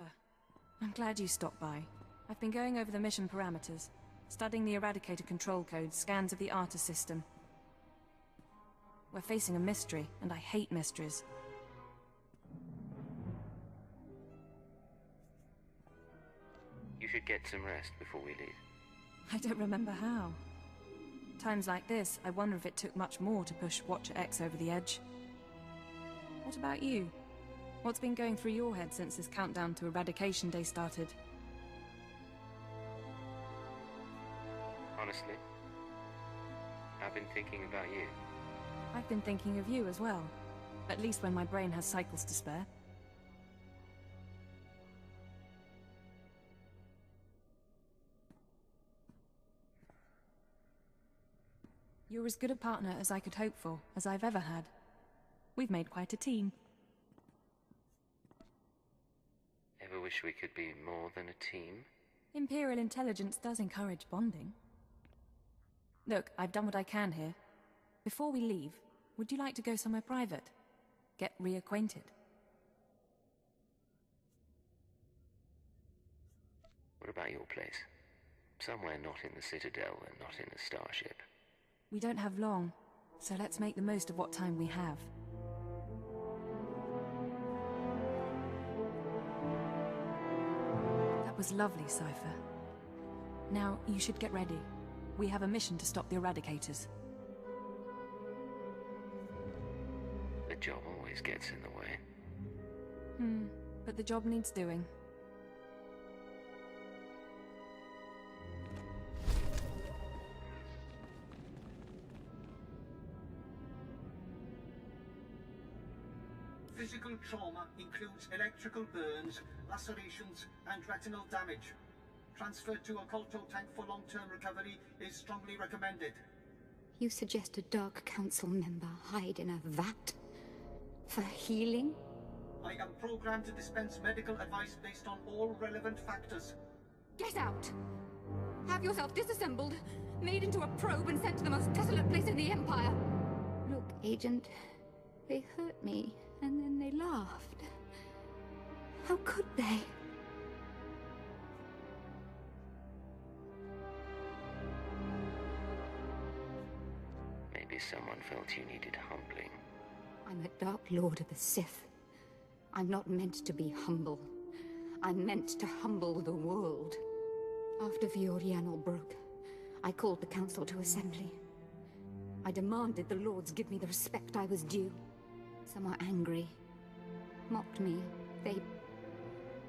Cypher. I'm glad you stopped by. I've been going over the mission parameters, studying the Eradicator control codes, scans of the Arta system. We're facing a mystery, and I hate mysteries. You should get some rest before we leave. I don't remember how. Times like this, I wonder if it took much more to push Watcher X over the edge. What about you? What's been going through your head since this countdown to Eradication Day started? Honestly, I've been thinking about you. I've been thinking of you as well. At least when my brain has cycles to spare. You're as good a partner as I could hope for, as I've ever had. We've made quite a team. Ever wish we could be more than a team? Imperial intelligence does encourage bonding. Look, I've done what I can here. Before we leave, would you like to go somewhere private? Get reacquainted? What about your place? Somewhere not in the Citadel and not in a starship. We don't have long, so let's make the most of what time we have. That was lovely, Cypher. Now, you should get ready. We have a mission to stop the Eradicators. The job always gets in the way. But the job needs doing. Physical trauma includes electrical burns, lacerations, and retinal damage. Transfer to a Colto tank for long-term recovery is strongly recommended. You suggest a Dark Council member hide in a vat? For healing? I am programmed to dispense medical advice based on all relevant factors. Get out! Have yourself disassembled, made into a probe and sent to the most desolate place in the Empire. Look, Agent, they hurt me, and then they laughed. How could they? Maybe someone felt you needed humbling. I'm a Dark Lord of the Sith. I'm not meant to be humble. I'm meant to humble the world. After Viorianal broke, I called the Council to assembly. I demanded the Lords give me the respect I was due. Some were angry, mocked me. They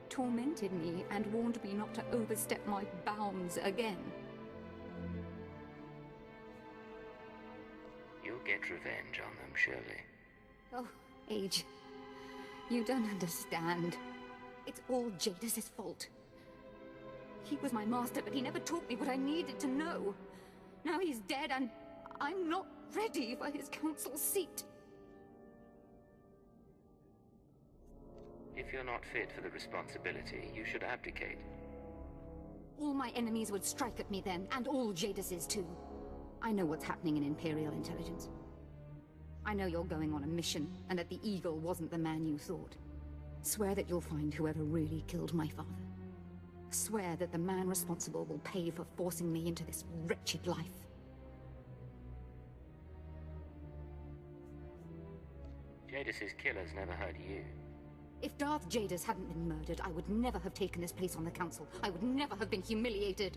tormented me and warned me not to overstep my bounds again. You'll get revenge on them, surely. Oh, Age, you don't understand. It's all Jadis's fault. He was my master, but he never taught me what I needed to know. Now he's dead, and I'm not ready for his council seat. If you're not fit for the responsibility, you should abdicate. All my enemies would strike at me then, and all Jadis's too. I know what's happening in Imperial intelligence. I know you're going on a mission, and that the Eagle wasn't the man you thought. Swear that you'll find whoever really killed my father. Swear that the man responsible will pay for forcing me into this wretched life. Jadis's killers never hurt you. If Darth Jadis hadn't been murdered, I would never have taken this place on the Council. I would never have been humiliated.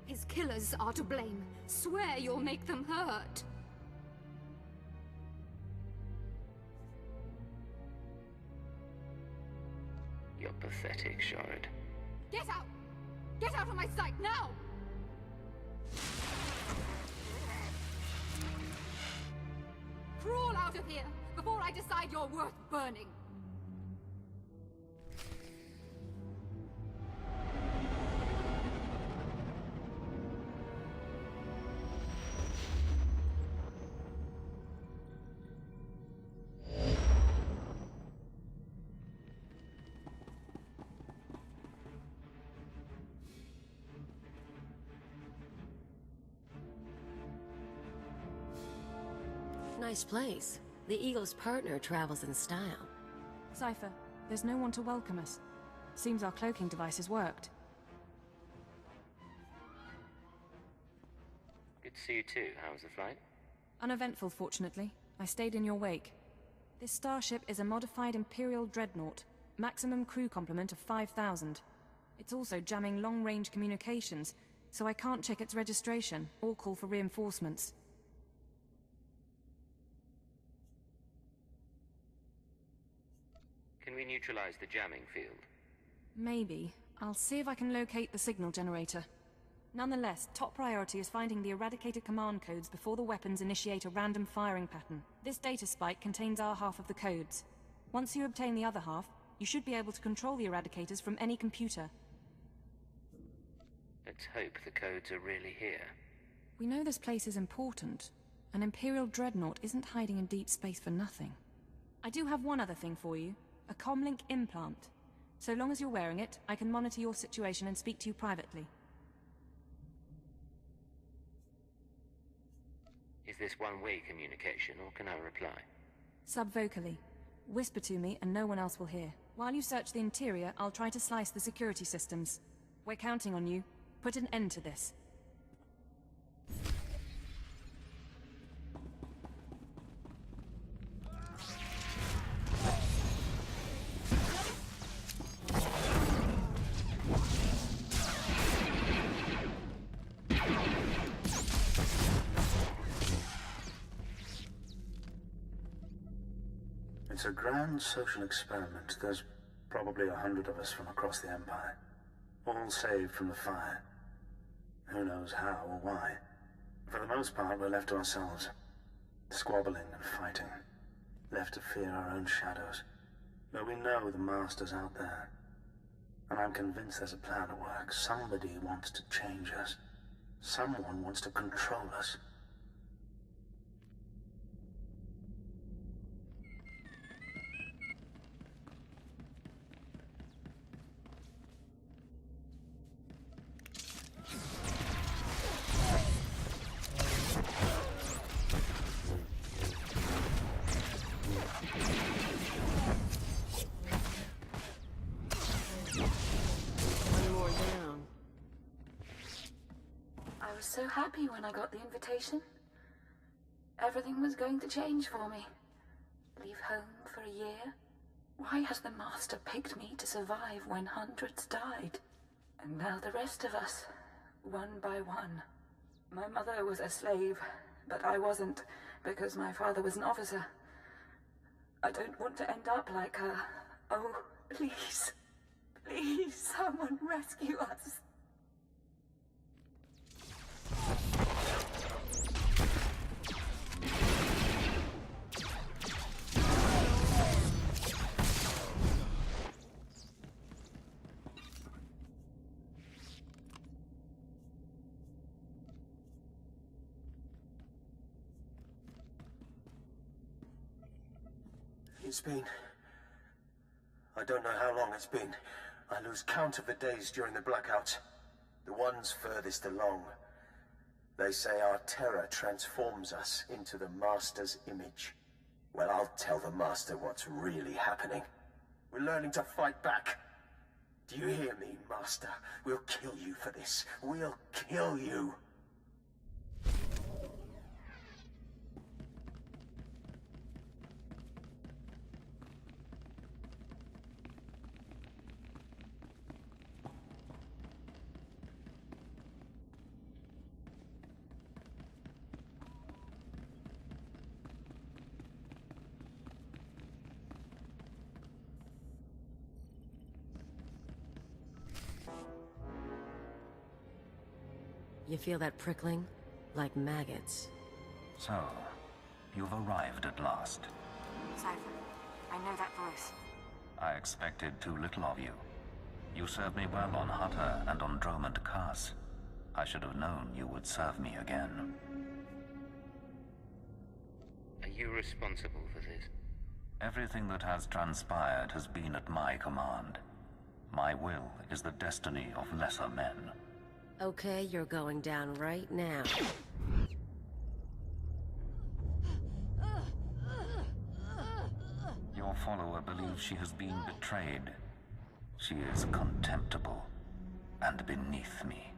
His killers are to blame. Swear you'll make them hurt. You're pathetic, Shard. Get out! Get out of my sight, now! Crawl out of here, before I decide you're worth burning! Nice place. The Eagle's partner travels in style. Cypher, there's no one to welcome us. Seems our cloaking devices worked. Good to see you too. How was the flight? Uneventful, fortunately. I stayed in your wake. This starship is a modified Imperial Dreadnought. Maximum crew complement of 5,000. It's also jamming long-range communications, so I can't check its registration or call for reinforcements. Can we neutralize the jamming field? Maybe. I'll see if I can locate the signal generator. Nonetheless, top priority is finding the eradicated command codes before the weapons initiate a random firing pattern. This data spike contains our half of the codes. Once you obtain the other half, you should be able to control the eradicators from any computer. Let's hope the codes are really here. We know this place is important. An Imperial Dreadnought isn't hiding in deep space for nothing. I do have one other thing for you. A comlink implant. So long as you're wearing it, I can monitor your situation and speak to you privately. Is this one-way communication, or can I reply? Subvocally. Whisper to me and no one else will hear. While you search the interior, I'll try to slice the security systems. We're counting on you. Put an end to this. It's a grand social experiment. There's probably 100 of us from across the Empire, all saved from the fire. Who knows how or why. For the most part, we're left to ourselves, squabbling and fighting, left to fear our own shadows. But we know the Master's out there, and I'm convinced there's a plan at work. Somebody wants to change us. Someone wants to control us. I was so happy when I got the invitation. Everything was going to change for me. Leave home for a year? Why has the Master picked me to survive when hundreds died? And now the rest of us, one by one. My mother was a slave, but I wasn't, because my father was an officer. I don't want to end up like her. Oh, please. Please, someone rescue us. It's been... I don't know how long it's been. I lose count of the days during the blackouts. The ones furthest along. They say our terror transforms us into the Master's image. Well, I'll tell the Master what's really happening. We're learning to fight back. Do you hear me, Master? We'll kill you for this. We'll kill you. You feel that prickling? Like maggots. So, you've arrived at last. Cypher, I know that voice. I expected too little of you. You served me well on Hutter and on Dromund Kaas. I should have known you would serve me again. Are you responsible for this? Everything that has transpired has been at my command. My will is the destiny of lesser men. Okay, you're going down right now. Your follower believes she has been betrayed. She is contemptible and beneath me.